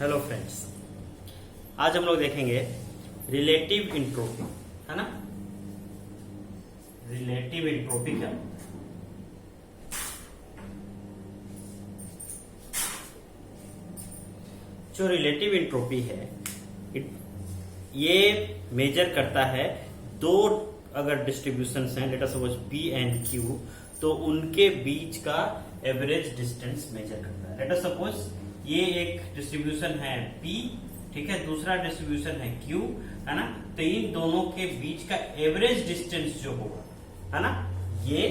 Hello friends, आज हम लोग देखेंगे रिलेटिव इंट्रोपी, है ना। रिलेटिव इंट्रोपी क्या होता है? जो रिलेटिव इंट्रोपी है ये मेजर करता है दो अगर डिस्ट्रीब्यूशंस हैं, late us suppose P and Q, तो उनके बीच का एवरेज डिस्टेंस मेजर करता है। लेट अस सपोज ये एक डिस्ट्रीब्यूशन है P, ठीक है, दूसरा डिस्ट्रीब्यूशन है Q, है ना। तो इन दोनों के बीच का एवरेज डिस्टेंस जो होगा, है ना, ये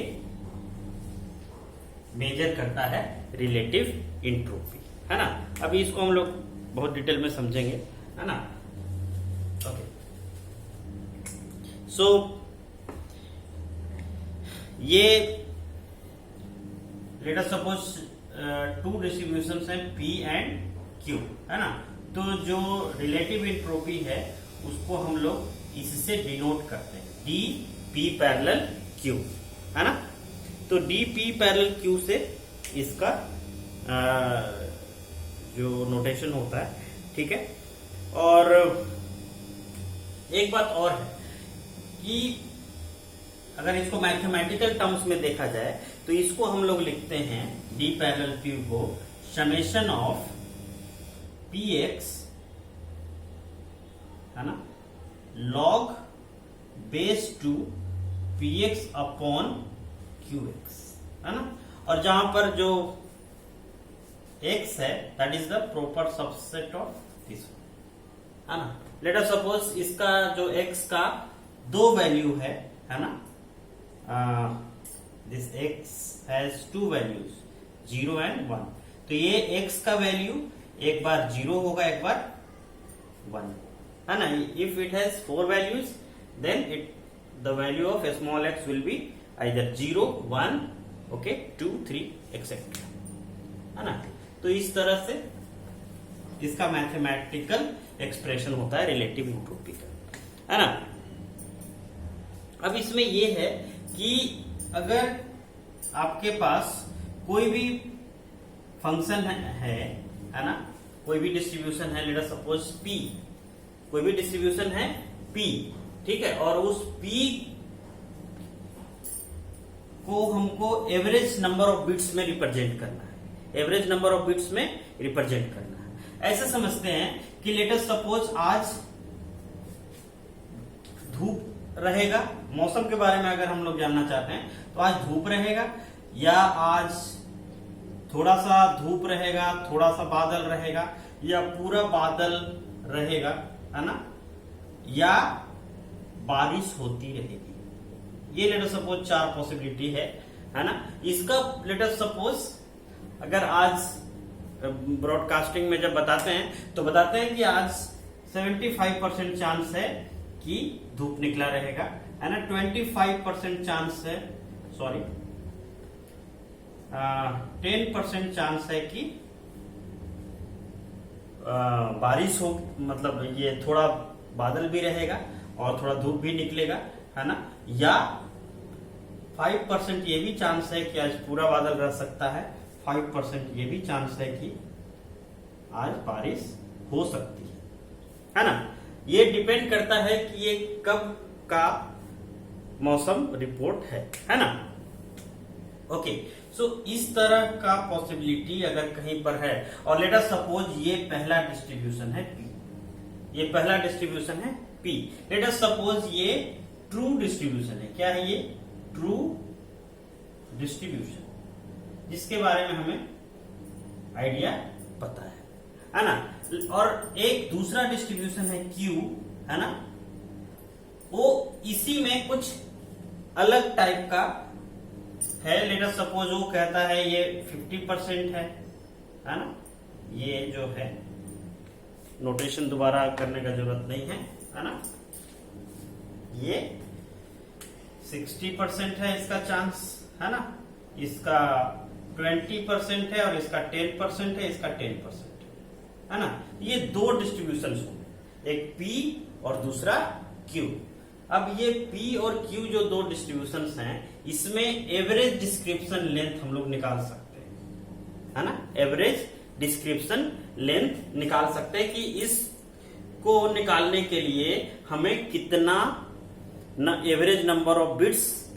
मेजर करता है रिलेटिव इंट्रोपी, है ना। अभी इसको हम लोग बहुत डिटेल में समझेंगे, है ना। ओके, सो ये let us suppose two distributions हैं P एंड Q, है ना। तो जो रिलेटिव इंट्रोपी है उसको हम लोग इससे डिनोट करते हैं, dP पैरेलल Q, है ना। तो dP पैरेलल Q से इसका जो नोटेशन होता है, ठीक है। और एक बात और है कि अगर इसको मैथमेटिकल टर्म्स में देखा जाए तो इसको हम लोग लिखते हैं D पैरेलल Q को समेशन ऑफ Px, है ना, log base two Px upon Qx, है ना। और जहां पर जो x है that is the proper subset of this, है ना। लेट अस सपोज इसका जो x का दो वैल्यू है ना, this x has to values 0 and 1। तो ये x का वैल्यू एक बार 0 होगा, एक बार 1, है ना। If it has 4 values then the value of small x will be either 0, 1, okay, 2, 3 etcetera, है ना। तो इस तरह से इसका मैथमेटिकल एक्सप्रेशन होता है रिलेटिव इंट्रोपी का, है ना। अब इसमें यह है कि अगर आपके पास कोई भी फंक्शन है ना, कोई भी डिस्ट्रीब्यूशन है, लेट अस सपोज P, कोई भी डिस्ट्रीब्यूशन है P, ठीक है, और उस P को हमको एवरेज नंबर ऑफ बिट्स में रिप्रेजेंट करना है, एवरेज नंबर ऑफ बिट्स में रिप्रेजेंट करना है। ऐसे समझते हैं कि लेट अस सपोज आज धूप रहेगा, मौसम के बारे में अगर हम लोग जानना चाहते हैं तो आज धूप रहेगा, या आज थोड़ा सा धूप रहेगा, थोड़ा सा बादल रहेगा, या पूरा बादल रहेगा, है ना, या बारिश होती रहेगी। ये लेट अस सपोज 4 पॉसिबिलिटी है ना। इसका लेट अस सपोज अगर आज ब्रॉडकास्टिंग में जब बताते हैं तो बताते हैं कि आज 75% चांस है कि धूप निकला रहेगा, है ना। 25% चांस है, सॉरी 10% चांस है कि बारिश हो, मतलब ये थोड़ा बादल भी रहेगा और थोड़ा धूप भी निकलेगा, है ना। या 5% ये भी चांस है कि आज पूरा बादल रह सकता है, 5% ये भी चांस है कि आज बारिश हो सकती है ना। ये डिपेंड करता है कि ये कब का मौसम रिपोर्ट है ना। ओके, सो इस तरह का पॉसिबिलिटी अगर कहीं पर है, और लेट अस सपोज ये पहला डिस्ट्रीब्यूशन है P, ये पहला डिस्ट्रीब्यूशन है P। लेट अस सपोज ये ट्रू डिस्ट्रीब्यूशन है। क्या है ये? ट्रू डिस्ट्रीब्यूशन, जिसके बारे में हमें आइडिया पता है ना। और एक दूसरा डिस्ट्रीब्यूशन है Q, है ना, वो इसी में कुछ अलग टाइप का है। लेट अस सपोज वो कहता है ये 50% है ना। ये जो है नोटेशन दोबारा करने का जरूरत नहीं है ना। ये 60% है इसका चांस, है ना। इसका 20% है और इसका 10% है, इसका 10%, है ना। ये दो डिस्ट्रीब्यूशन होंगे, एक P और दूसरा Q। अब ये P और Q जो दो डिस्ट्रीब्यूशंस हैं, इसमें एवरेज डिस्क्रिप्शन लेंथ हम लोग निकाल सकते हैं, है ना। एवरेज डिस्क्रिप्शन लेंथ निकाल सकते हैं कि इस को निकालने के लिए हमें कितना average number of bits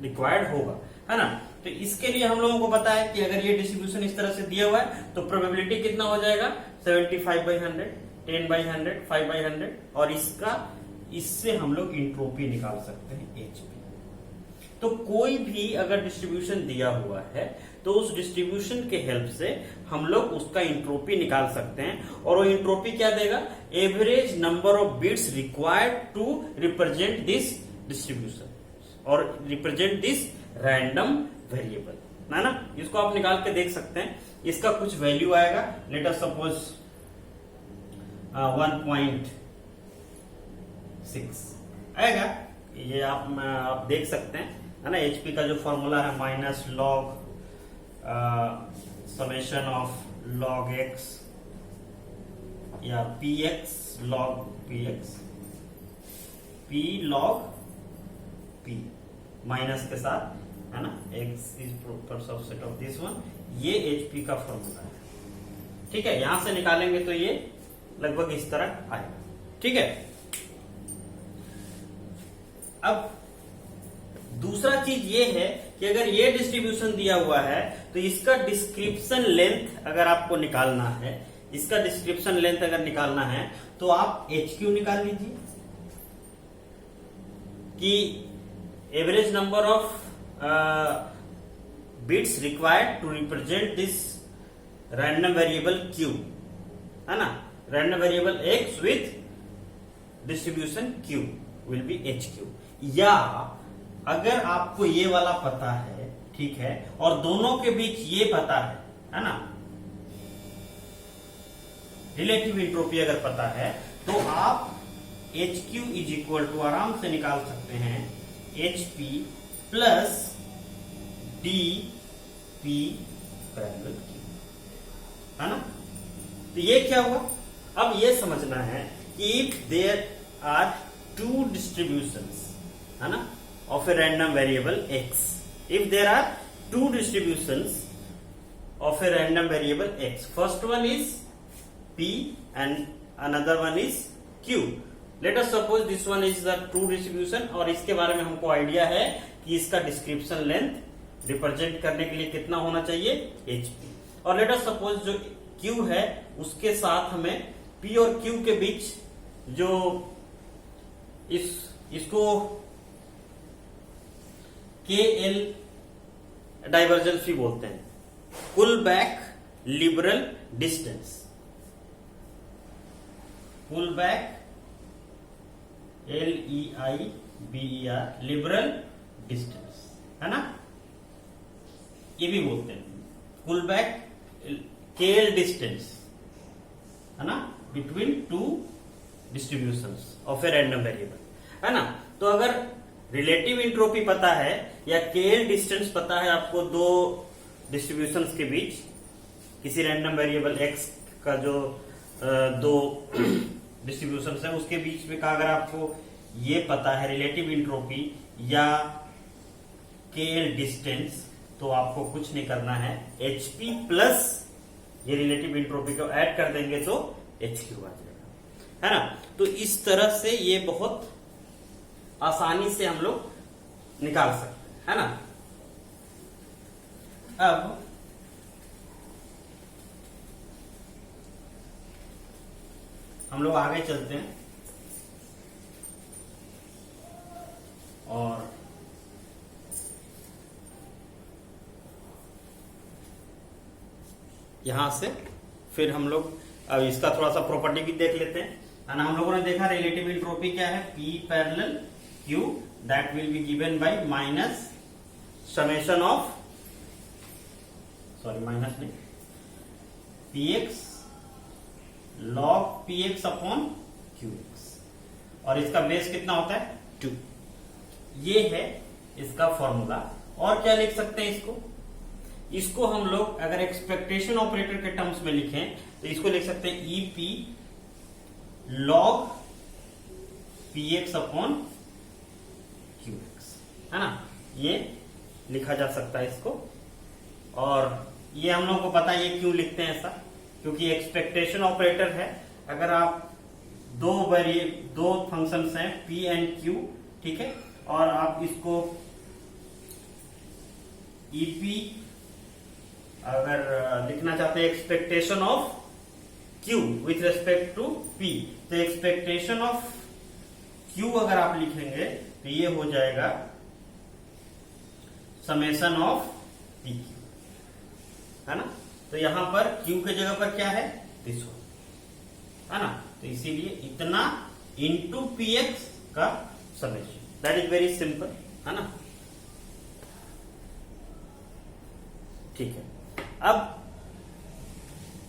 required होगा, है ना। तो इसके लिए हम लोगों को पता है कि अगर ये डिस्ट्रीब्यूशन इस तरह से दिया हुआ है तो प्रोबेबिलिटी कितना हो जाएगा 75/100, 10/100, 5/100 और इससे हम लोग इंट्रोपी निकाल सकते हैं एचपी। तो कोई भी अगर डिस्ट्रीब्यूशन दिया हुआ है तो उस डिस्ट्रीब्यूशन के हेल्प से हम लोग उसका इंट्रोपी निकाल सकते हैं और वो इंट्रोपी क्या देगा, average number of bits required to represent this distribution और रिप्रेजेंट दिस रैंडम वेरिएबल, है ना। इसको आप निकाल के देख सकते हैं। इसका कुछ वैल्यू आएगा, लेट अस सपोज 1.6 आएगा। ये आप देख सकते हैं, है ना। एचपी का जो फॉर्मूला है minus log summation of log X या P X log P X, P log P minus के साथ, है ना, X is proper subset of this one. ये एचपी का फॉर्मूला है, ठीक है। यहां से निकालेंगे तो ये लगभग इस तरह आएगा, ठीक है। अब दूसरा चीज ये है कि अगर ये डिस्ट्रीब्यूशन दिया हुआ है तो इसका डिस्क्रिप्शन लेंथ अगर आपको निकालना है, इसका डिस्क्रिप्शन लेंथ अगर निकालना है तो आप एचक्यू निकाल लीजिए कि average number of bits required to represent this random variable Q, है ना। Random variable X with distribution Q will be H Q. या अगर आपको ये वाला पता है, ठीक है, और दोनों के बीच ये पता है ना, रिलेटिव इंट्रोपी अगर पता है तो आप H Q is equal to आराम से निकाल सकते हैं H P plus D P parallel Q, है ना। तो ये क्या हुआ, अब ये समझना है कि if there are two distributions, है ना, of a random variable x, if there are two distributions of a random variable x, first one is p and another one is q, let us suppose this one is the true distribution और इसके बारे में हमको idea है कि इसका description length represent करने के लिए कितना होना चाहिए hp, और लेट अस सपोज जो q है उसके साथ हमें p और q के बीच जो इसको KL डाइवर्जेंस भी बोलते हैं, कुल बैक लिबरल डिस्टेंस, कुल बैक LEIBER लिबरल डिस्टेंस, है ना, ये भी बोलते हैं कुल बैक KL डिस्टेंस, है ना, between two distributions of a random variable, है ना। तो अगर रिलेटिव इंट्रोपी पता है या केएल डिस्टेंस पता है आपको दो डिस्ट्रीब्यूशंस के बीच, किसी रैंडम वेरिएबल एक्स का जो दो डिस्ट्रीब्यूशंस है उसके बीच में का अगर आपको ये पता है रिलेटिव इंट्रोपी या केएल डिस्टेंस, तो आपको कुछ नहीं करना है, एचपी प्लस ये रिलेटिव इंट्रोपी को ऐड कर देंगे तो एचक्यू आ जाएगा, है ना। तो इस तरह से ये बहुत आसानी से हम लोग निकाल सकते हैं, है ना। अब हम लोग आगे चलते हैं और यहां से फिर हम लोग अब इसका थोड़ा सा प्रॉपर्टी भी देख लेते हैं, है ना। हम लोगों ने देखा रिलेटिव इंट्रोपी क्या है, P parallel Q that will be given by minus summation of minus नहीं px log px upon qx, और इसका बेस कितना होता है 2। ये है इसका फॉर्मूला। और क्या लिख सकते हैं इसको हम लोग अगर एक्सपेक्टेशन ऑपरेटर के टर्म्स में लिखें तो इसको लिख सकते हैं EP log px upon qx, है ना। ये लिखा जा सकता है इसको, और ये हम लोगों को पता है ये क्यों लिखते हैं ऐसा, क्योंकि एक्सपेक्टेशन ऑपरेटर है। अगर आप दो फंक्शंस हैं पी एंड क्यू, ठीक है, और आप इसको ईपी अगर लिखना चाहते हैं expectation of Q with respect to P, तो एक्सपेक्टेशन ऑफ क्यू अगर आप लिखेंगे तो ये हो जाएगा समेशन ऑफ पी क्यू, है ना। तो यहां पर क्यू के जगह पर क्या है, दिस है ना। तो इसीलिए इतना इंटू पी एक्स का summation, that is very simple, है ना। ठीक है, अब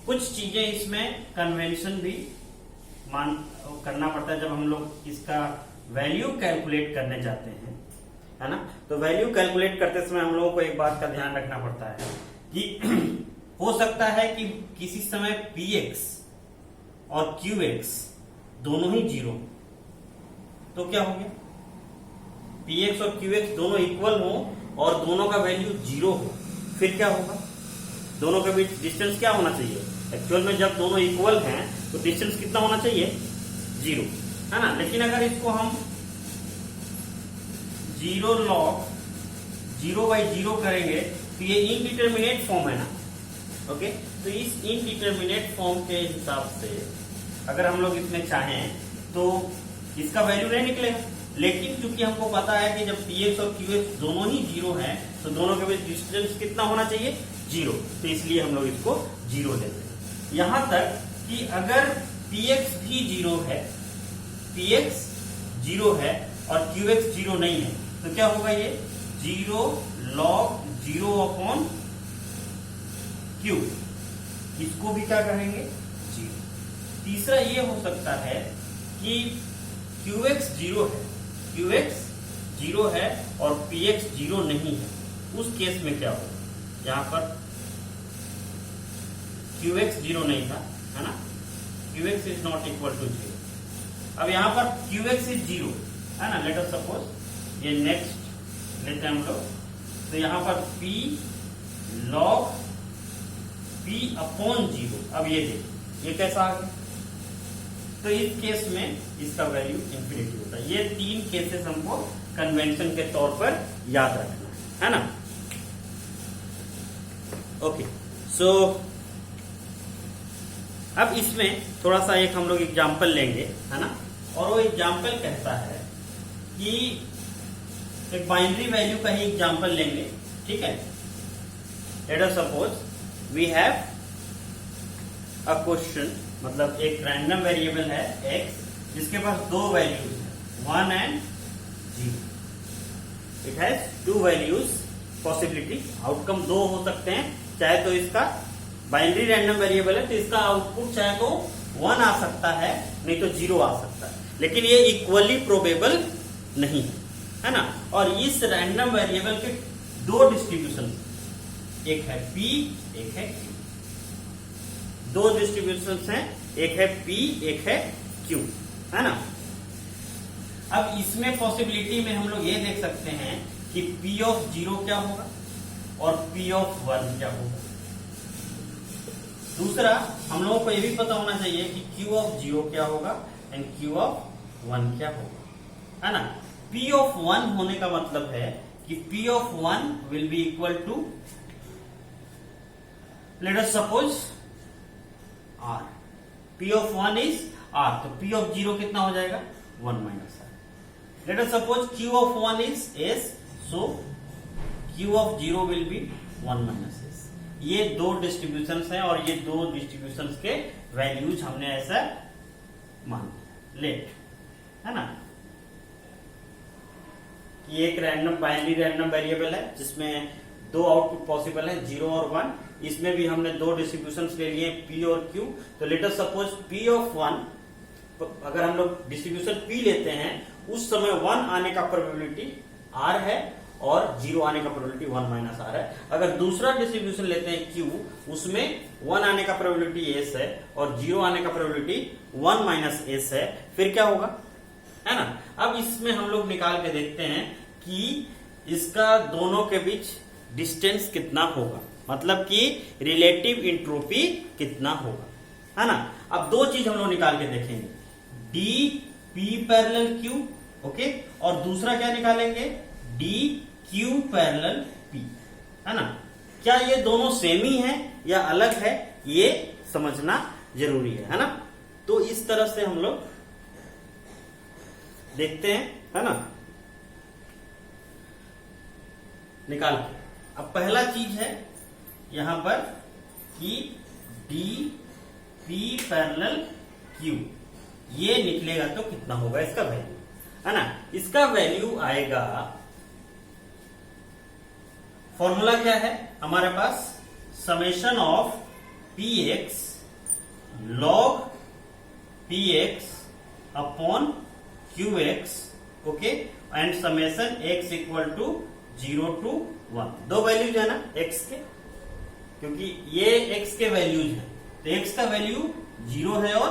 कुछ चीजें इसमें कन्वेंशन भी मान करना पड़ता है जब हम लोग इसका वैल्यू कैलकुलेट करने जाते हैं, है ना। तो वैल्यू कैलकुलेट करते समय हम लोगों को एक बात का ध्यान रखना पड़ता है कि हो सकता है कि किसी समय पी एक्स और क्यू एक्स दोनों ही जीरो, तो क्या हो गया, पी एक्स और क्यू एक्स दोनों इक्वल हो और दोनों का वैल्यू जीरो हो, फिर क्या होगा, दोनों के बीच डिस्टेंस क्या होना चाहिए। एक्चुअल में जब दोनों इक्वल हैं तो डिस्टेंस कितना होना चाहिए, जीरो, है ना। लेकिन अगर इसको हम zero log zero by zero करेंगे तो ये इनडिटर्मिनेट फॉर्म है ना, ओके। तो इस इनडिटर्मिनेट फॉर्म के हिसाब से अगर हम लोग इसमें चाहें तो इसका वैल्यू नहीं निकलेगा, लेकिन क्योंकि हमको पता है कि जब पी एक्स और क्यू एक्स दोनों ही जीरो हैं तो दोनों के बीच डिस्टेंस कितना होना चाहिए, जीरो, तो इसलिए हम लोग इसको जीरो लेते हैं। यहां तक कि अगर पी एक्स भी जीरो है, पी एक्स जीरो है और क्यू एक्स जीरो नहीं है, तो क्या होगा, ये zero log zero upon Q, इसको भी क्या कहेंगे, जीरो। तीसरा ये हो सकता है कि क्यू एक्स जीरो है, क्यू एक्स जीरो है और पी एक्स जीरो नहीं है, उस केस में क्या होगा, यहां पर क्यू एक्स जीरो नहीं था, है ना, Q X is not equal to zero. अब यहां पर क्यू एक्स इज जीरो, है ना, लेट अस सपोज, ये नेक्स्ट लेते हैं हम लोग, तो यहां पर P log P upon zero, अब ये देखिए ये कैसा आ गया, तो इस केस में इसका वैल्यू इंफिनिटी होता है। ये तीन केसेस हमको कन्वेंशन के तौर पर याद रखना है ना। ओके, सो अब इसमें थोड़ा सा एक हम लोग एग्जाम्पल लेंगे, है ना, और वो एग्जाम्पल कहता है कि एक बाइनरी वैल्यू का ही एग्जाम्पल लेंगे, ठीक है। Let us suppose we have a question, मतलब एक रैंडम वेरिएबल है x जिसके पास दो वैल्यूज है 1 and 0। It has to values possibility, outcome दो हो सकते हैं, चाहे तो इसका बाइनरी रैंडम वेरिएबल है तो इसका आउटपुट चाहे तो 1 आ सकता है नहीं तो 0 आ सकता है, लेकिन ये इक्वली प्रोबेबल नहीं है, है ना। और इस रैंडम वेरिएबल के दो डिस्ट्रीब्यूशन, एक है p एक है q, दो डिस्ट्रीब्यूशन हैं, एक है p एक है q, है ना। अब इसमें पॉसिबिलिटी में हम लोग ये देख सकते हैं कि p ऑफ 0 क्या होगा और p ऑफ 1 क्या होगा। दूसरा हम लोगों को ये भी पता होना चाहिए कि q ऑफ 0 क्या होगा एंड q ऑफ 1 क्या होगा, है ना। p ऑफ 1 होने का मतलब है कि p of 1 will be equal to, let us suppose r, p of 1 is r, तो p ऑफ 0 कितना हो जाएगा 1 minus r। Let us suppose q of 1 is s, so q of 0 will be 1 minus s। ये दो distributions हैं और ये दो डिस्ट्रीब्यूशंस के वैल्यूज हमने ऐसा मान लेट, है ना। ये एक रैंडम बाइनरी रैंडम वेरिएबल है जिसमें दो आउटपुट पॉसिबल है 0 और 1। इसमें भी हमने दो डिस्ट्रीब्यूशंस ले लिए p और q। तो let us suppose p of 1, अगर हम लोग डिस्ट्रीब्यूशन p लेते हैं उस समय 1 आने का प्रोबेबिलिटी r है और 0 आने का प्रोबेबिलिटी 1 माइनस r है। अगर दूसरा डिस्ट्रीब्यूशन लेते हैं q, उसमें 1 आने का प्रोबेबिलिटी s है और 0 आने का प्रोबेबिलिटी 1 माइनस s है, फिर क्या होगा, है ना। अब इसमें हम लोग निकाल के देखते हैं कि इसका दोनों के बीच डिस्टेंस कितना होगा, मतलब कि रिलेटिव इंट्रोपी कितना होगा, है ना। अब दो चीज हम लोग निकाल के देखेंगे, D P parallel Q, okay, और दूसरा क्या निकालेंगे, डी क्यू पैरेलल पी, है ना। क्या ये दोनों सेम ही है या अलग है, ये समझना जरूरी है ना। तो इस तरह से हम लोग देखते हैं, है ना, निकाल के। अब पहला चीज है यहां पर कि डी पी पैरेलल क्यू, ये निकलेगा तो कितना होगा इसका वैल्यू, है ना। इसका वैल्यू आएगा, फॉर्मूला क्या है हमारे पास, summation of P X log P X upon Q X, okay, and summation X equal to 0 to 1। दो वैल्यूज है ना एक्स के, क्योंकि ये एक्स के वैल्यूज हैं, तो एक्स का वैल्यू 0 है और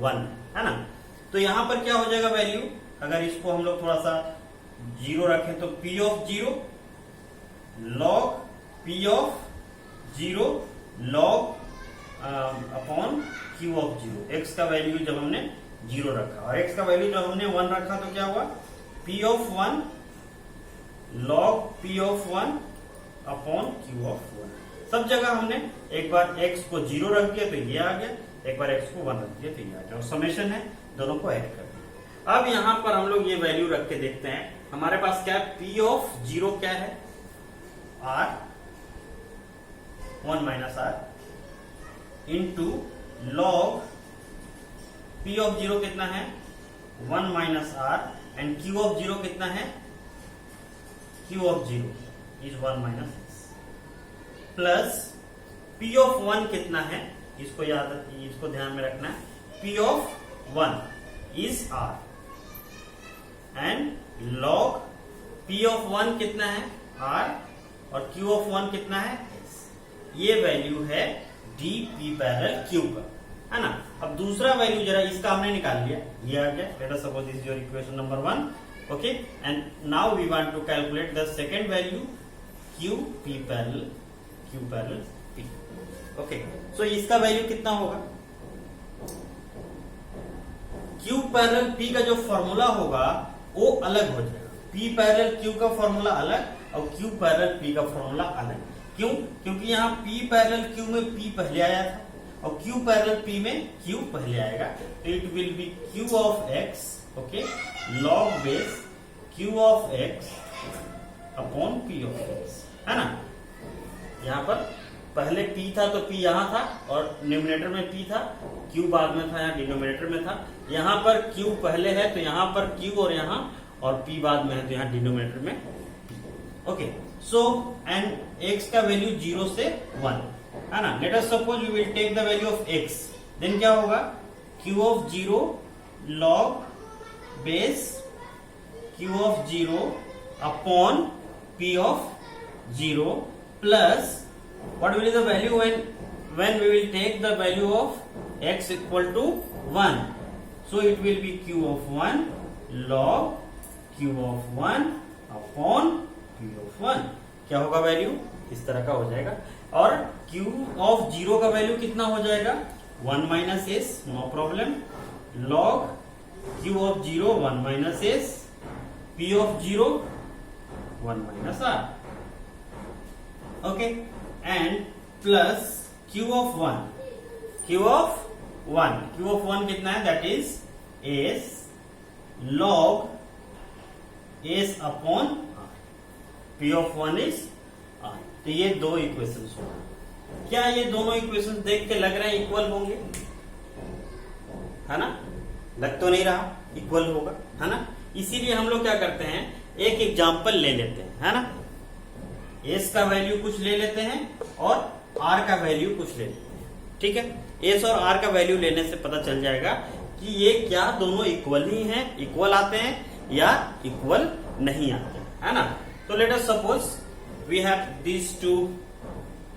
1 है ना। तो यहां पर क्या हो जाएगा वैल्यू, अगर इसको हम लोग थोड़ा सा 0 रखें तो P of 0 log P of 0 log upon Q of 0। X का वैल्यू जब हमने 0 रखा और एक्स का वैल्यू जब हमने 1 रखा तो क्या हुआ, P of 1 log P of 1 upon Q of 1। सब जगह हमने एक बार x को 0 रख दिया तो ये आ गया, एक बार x को 1 रख दिया तो ये आ गया, और समेशन है, दोनों को ऐड कर दिया। अब यहां पर हम लोग ये वैल्यू रख के देखते हैं, हमारे पास क्या है, p ऑफ 0 क्या है, r 1 minus r into log p of 0 कितना है 1 minus r, and q of 0 कितना है, q of 0 is 1 minus x, plus p of 1 कितना है, इसको याद, इसको ध्यान में रखना है, p of 1 is r, and log p of 1 कितना है r, और q ऑफ 1 कितना है s। ये वैल्यू है डी पी पैरेलल क्यू का, है ना। अब दूसरा वैल्यू जरा इसका हमने निकाल लिया, ये आ गया, late us suppose this is your equation number 1, okay, and now we want to calculate the second value q p parallel p, okay, so इसका वैल्यू कितना होगा, q पैरेलल p का जो फॉर्मूला होगा वो अलग हो जाएगा, p पैरेलल q का फॉर्मूला अलग और q पैरेलल p का फॉर्मूला अलग। क्यों, क्योंकि यहाँ p पैरेलल q में p पहले आया था और q पैरेलल p में q पहले आएगा, तो it will B q of x, okay, log base q of x upon p of x, है ना। यहाँ पर पहले p था तो p यहाँ था और न्यूमरेटर में p था, q बाद में था, यहाँ डिनोमिनेटर में था। यहाँ पर q पहले है तो यहाँ पर q और यहाँ, और p बाद में है तो यहाँ डिनोमिनेटर में p, okay. So and x का वैल्यू 0 से 1, है ना। Let us suppose we will take the value of x, then क्या होगा, q of 0 log base q of 0 upon p of 0 plus what will be the value when we will take the value of x equal to 1, so it will be q of 1 log q of 1 upon p of 1। क्या होगा value, इस तरह का हो जाएगा, और q of 0 का value कितना हो जाएगा, 1 minus s, no problem, log q of 0 1 minus s, p of 0 1 minus r, okay, and plus q of 1, q of 1 कितना है, that is s log s upon r, p of 1 is r। तो ये दो equations होंगे। क्या ये दोनों equations देख के लग रहे हैं इक्वल होंगे, है ना, लग तो नहीं रहा इक्वल होगा, है ना। इसीलिए हम लोग क्या करते हैं, एक एग्जांपल ले लेते हैं, है ना, s का वैल्यू कुछ ले लेते हैं और r का वैल्यू कुछ ले लेते हैं, ठीक है। s और r का वैल्यू लेने से पता चल जाएगा कि ये क्या दोनों इक्वल ही हैं, इक्वल आते हैं या इक्वल नहीं आते, है ना। तो let us suppose we have these two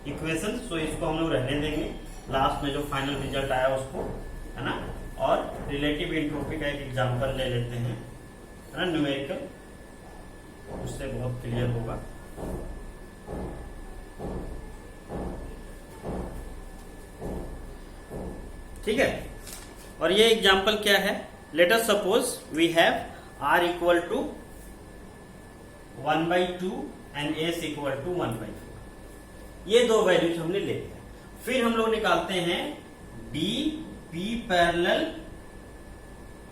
equation, so इसको हम लोग रहने देंगे, लास्ट में जो फाइनल रिजल्ट आया उसको, है ना। और रिलेटिव एंट्रोपी का एक एग्जांपल ले लेते हैं, है ना, न्यूमेरिकल, उससे बहुत क्लियर होगा। ठीक है। और ये एग्जाम्पल क्या है, let us suppose we have r equal to 1/2 and s equal to 1/4। ये दो वैल्यूज हमने ले लिया। फिर हम लोग निकालते हैं d p पैरेलल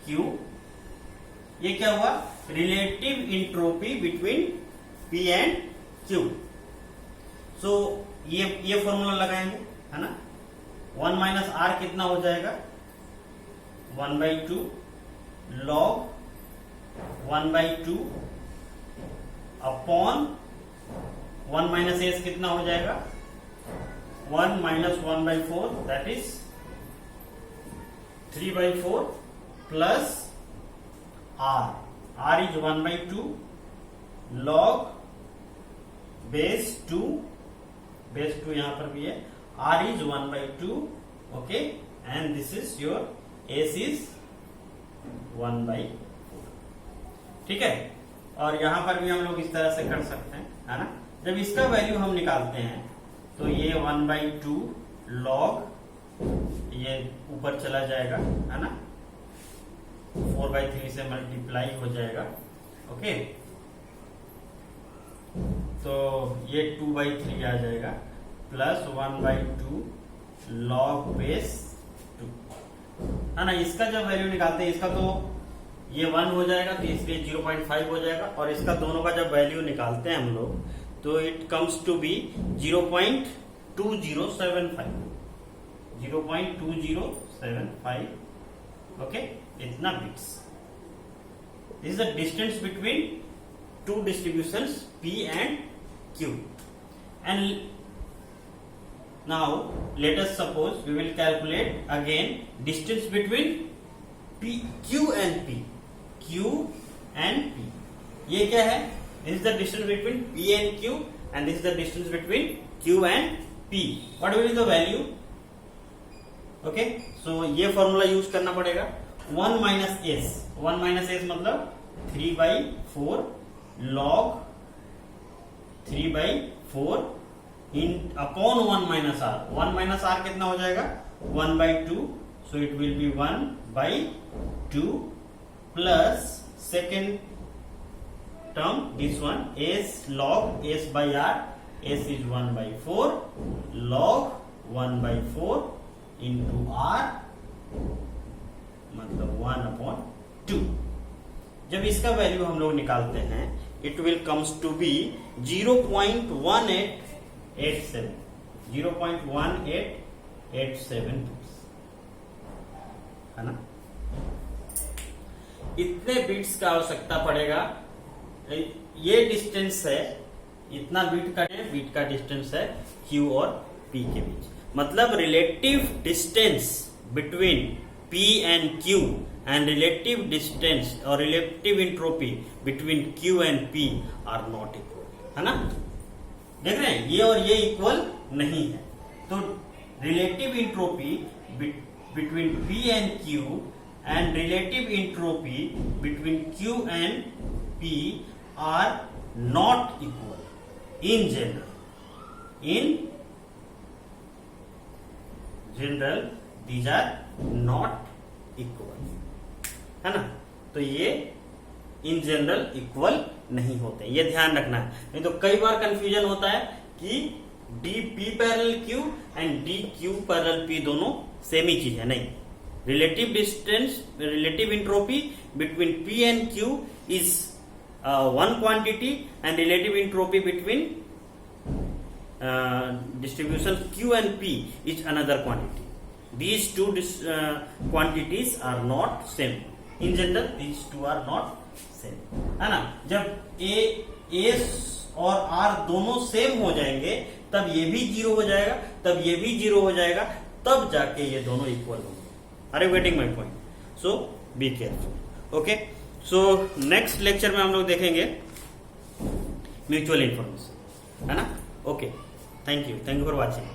q। ये क्या हुआ, relative entropy between p and q। सो ये फॉर्मूला लगाएंगे, है ना। 1 माइनस आर कितना हो जाएगा, 1/2 log 1/2 अपॉन 1 माइनस एस कितना हो जाएगा, 1 minus 1/4 that is 3/4 plus r is 1/2 log base 2 यहां पर भी है, r is 1/2, okay, and this is your s is 1/4, ठीक है। और यहां पर भी हम लोग इस तरह से कर सकते हैं, है ना। जब इसका वैल्यू हम निकालते हैं तो ये 1/2 log ये ऊपर चला जाएगा, है ना, 4/3 से मल्टीप्लाई हो जाएगा, ओके। तो ये 2/3 आ जाएगा प्लस 1/2 log बेस 2, है ना। इसका जब वैल्यू निकालते हैं, इसका तो ये 1 हो जाएगा तो इसलिए 0.5 हो जाएगा, और इसका दोनों का जब वैल्यू निकालते हैं हम लोग तो it comes to be 0.2075, 0.2075, okay, इतना bits. This is the distance between two distributions p and q, and now let us suppose we will calculate again distance between q and p, ये क्या है, this is the distance between p and q and this is the distance between q and p। what will be the value, okay, so ये formula use करना पड़ेगा। 1 minus s मतलब 3/4 log 3/4 in upon 1 minus R. 1 minus R कितना हो जाएगा, 1/2, so it will be 1/2 plus second term this one s log s by r, s is 1/4 log 1/4 into r मतलब 1/2। जब इसका वैल्यू हम लोग निकालते हैं it will comes to be 0.1887, 0.1887, है ना। इतने बिट्स का आवश्यकता पड़ेगा। ये डिस्टेंस है, इतना बिट का डिस्टेंस है Q और P के बीच। मतलब relative distance between P and Q and relative distance or relative entropy between Q and P are not equal, है ना। देख रहे हैं, ये और ये इक्वल नहीं है। तो relative entropy between P and Q and relative entropy between Q and P are not equal in general. In general, these are not equal, है ना। तो ये इन जनरल इक्वल नहीं होते, ये ध्यान रखना है। नहीं तो कई बार कंफ्यूजन होता है कि D P parallel Q and D Q parallel P दोनों सेम ही चीज है। नहीं, relative distance, relative entropy between P and Q is one quantity and relative entropy between distribution Q and P is another quantity. These two quantities are not same. In general, these two are not same, है ना। जब s और r दोनों same हो जाएंगे तब ये भी 0 हो जाएगा, तब ये भी 0 हो जाएगा, तब जाके ये दोनों इक्वल होंगे। Are you getting my point? So be careful. Okay. So next lecture में हम लोग देखेंगे म्यूचुअल इन्फॉर्मेशन, है ना। Okay. Thank you for watching.